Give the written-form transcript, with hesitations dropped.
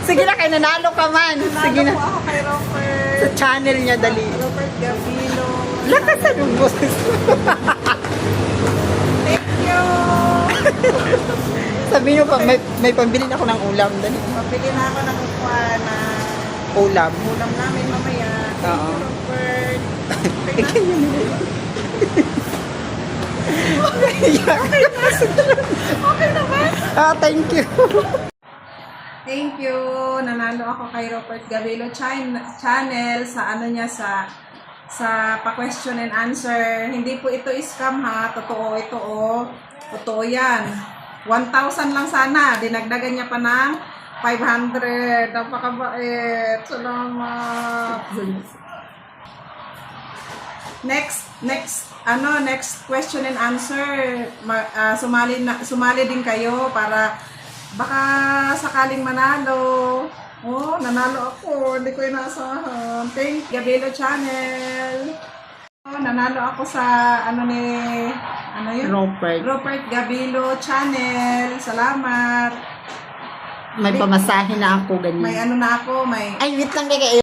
Sige na, kay nanalo ka man. Sige na. Nanalo po ako kay Robert. Sa channel niya, dali. Robert Gavilo. Lakas sa yung boses. Thank you. Sabi niyo pa, may pambili na ako ng ulam. Dali. Mapili na ako ng upuan na Ulam. ulam namin mamaya. Thank Oo. you, Robert. Okay naman. Thank you. Thank you. Nanalo ako kay Robert Gavilo channel sa ano niya sa pa-question and answer. Hindi po ito scam ha. Totoo ito oh. Totoo yan. 1,000 lang sana. Dinagdagan niya pa ng 500. Napakabait. Salamat. Next question and answer. Sumali din kayo para baka sakaling manalo. Oh, nanalo ako. Hindi ko inaasahan. Thank you, Gavilo channel. Oh, nanalo ako sa Robert Gavilo channel. Salamat. May pamasahe na ako, ganyan. May ano na ako, may Ay, wait lang, kaya